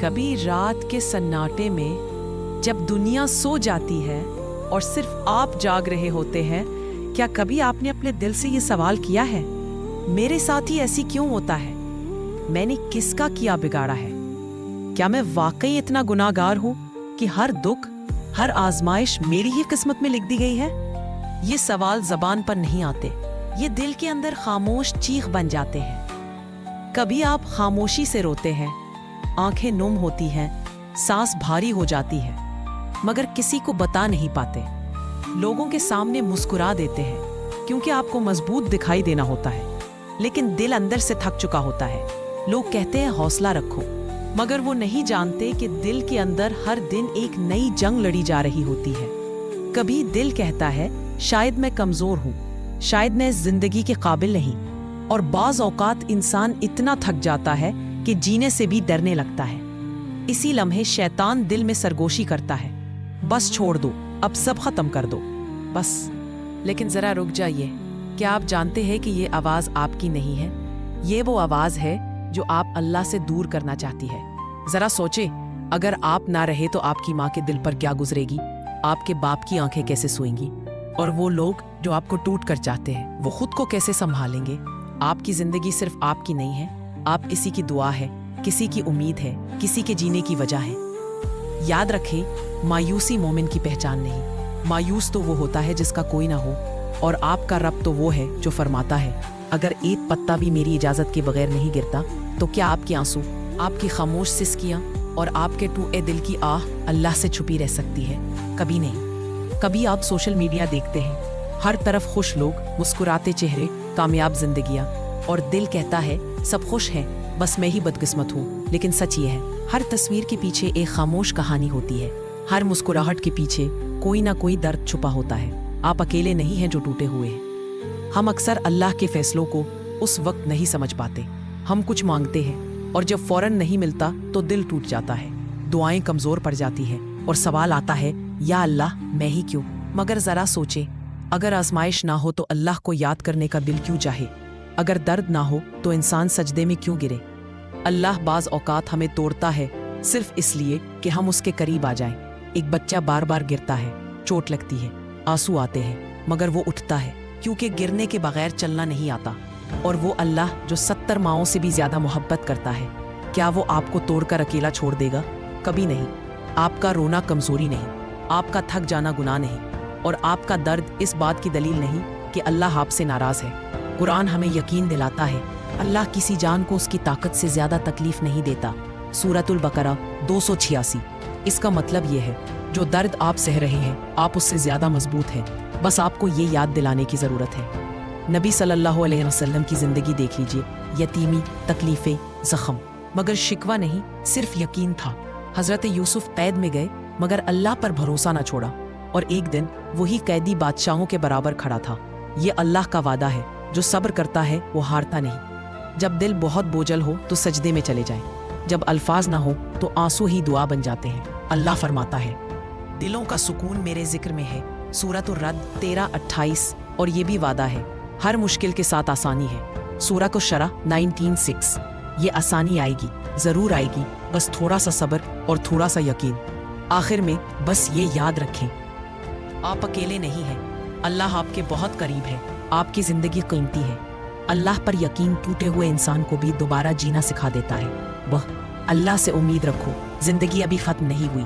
कभी रात के सन्नाटे में जब दुनिया सो जाती है और सिर्फ आप जाग रहे होते हैं, क्या कभी आपने अपने दिल से ये सवाल किया है, मेरे साथ ही ऐसी क्यों होता है? मैंने किसका किया बिगाड़ा है? क्या मैं वाकई इतना गुनाहगार हूं कि हर दुख, हर आजमाइश मेरी ही किस्मत में लिख दी गई है? ये सवाल जबान पर नहीं आते, ये दिल के अंदर खामोश चीख बन जाते हैं। कभी आप खामोशी से रोते हैं, आंखें नुम होती हैं, सांस भारी हो जाती है, मगर किसी को बता नहीं पाते। लोगों के सामने मुस्कुरा देते हैं क्योंकि आपको मजबूत दिखाई देना होता है, लेकिन दिल अंदर से थक चुका होता है। लोग कहते हैं हौसला रखो, मगर वो नहीं जानते कि दिल के अंदर हर दिन एक नई जंग लड़ी जा रही होती है। कभी दिल कहता है शायद मैं कमजोर हूँ, शायद मैं इस जिंदगी के काबिल नहीं, और बाज औकात इंसान इतना थक जाता है कि जीने से भी डरने लगता है। इसी लम्हे शैतान दिल में सरगोशी करता है, बस छोड़ दो, अब सब खत्म कर दो, बस। लेकिन जरा रुक जाइए, क्या आप जानते हैं कि ये आवाज आपकी नहीं है? ये वो आवाज है जो आप अल्लाह से दूर करना चाहती है। जरा सोचे, अगर आप ना रहे तो आपकी माँ के दिल पर क्या गुजरेगी, आपके बाप की आंखें कैसे सोएंगी, और वो लोग जो आपको टूट कर चाहते हैं वो खुद को कैसे संभालेंगे? आपकी जिंदगी सिर्फ आपकी नहीं है, आप किसी की दुआ है, किसी की उम्मीद है, किसी के जीने की वजह है। याद रखें, मायूसी मोमिन की पहचान नहीं। मायूस तो वो होता है जिसका कोई ना हो, और आपका रब तो वो है जो फरमाता है, अगर एक पत्ता भी मेरी इजाजत के बगैर नहीं गिरता तो क्या आपके आंसू, आपकी खामोश सिसकियां और आपके टूटे दिल की आह अल्लाह से छुपी रह सकती है? कभी नहीं। कभी आप सोशल मीडिया देखते हैं, हर तरफ खुश लोग, मुस्कुराते चेहरे, कामयाब जिंदगियां, और दिल कहता है सब खुश हैं, बस मैं ही बदकिस्मत हूँ। लेकिन सच ये है, हर तस्वीर के पीछे एक खामोश कहानी होती है, हर मुस्कुराहट के पीछे कोई ना कोई दर्द छुपा होता है। आप अकेले नहीं हैं जो टूटे हुए हैं। हम अक्सर अल्लाह के फैसलों को उस वक्त नहीं समझ पाते। हम कुछ मांगते हैं और जब फौरन नहीं मिलता तो दिल टूट जाता है, दुआएं कमजोर पड़ जाती है, और सवाल आता है, या अल्लाह मैं ही क्यों? मगर जरा सोचे, अगर आजमाइश ना हो तो अल्लाह को याद करने का दिल क्यों चाहे? अगर दर्द ना हो तो इंसान सजदे में क्यों गिरे? अल्लाह बाज औकात हमें तोड़ता है सिर्फ इसलिए कि हम उसके करीब आ जाएं। एक बच्चा बार बार गिरता है, चोट लगती है, आंसू आते हैं, मगर वो उठता है क्योंकि गिरने के बगैर चलना नहीं आता। और वो अल्लाह जो 70 माओं से भी ज्यादा मोहब्बत करता है, क्या वो आपको तोड़कर अकेला छोड़ देगा? कभी नहीं। आपका रोना कमजोरी नहीं, आपका थक जाना गुनाह नहीं, और आपका दर्द इस बात की दलील नहीं कि अल्लाह आपसे नाराज है। कुरान हमें यकीन दिलाता है, अल्लाह किसी जान को उसकी ताकत से ज्यादा तकलीफ नहीं देता। सूरतुल बकरा 286। इसका मतलब ये है, जो दर्द आप सह रहे हैं आप उससे ज्यादा मजबूत हैं, बस आपको ये याद दिलाने की जरूरत है। नबी सल्लल्लाहु अलैहि वसल्लम की जिंदगी देख लीजिए, यतीमी, तकलीफें, जख्म, मगर शिकवा नहीं, सिर्फ यकीन था। हजरत यूसुफ कैद में गए मगर अल्लाह पर भरोसा न छोड़ा, और एक दिन वही कैदी बादशाहों के बराबर खड़ा था। ये अल्लाह का वादा है, जो सब्र करता है वो हारता नहीं। जब दिल बहुत बोझल हो तो सजदे में चले जाएं, जब अल्फाज ना हो तो आंसू ही दुआ बन जाते हैं। अल्लाह फरमाता है, दिलों का सुकून मेरे जिक्र में है। सूरत रद 13:28। और ये भी वादा है, हर मुश्किल के साथ आसानी है। सूरत शुरा 19:6। ये आसानी आएगी, जरूर आएगी, बस थोड़ा सा सब्र और थोड़ा सा यकीन। आखिर में बस ये याद रखें, आप अकेले नहीं हैं, अल्लाह आपके बहुत करीब है। आपकी जिंदगी कीमती है। अल्लाह पर यकीन टूटे हुए इंसान को भी दोबारा जीना सिखा देता है। वह अल्लाह से उम्मीद रखो, जिंदगी अभी खत्म नहीं हुई।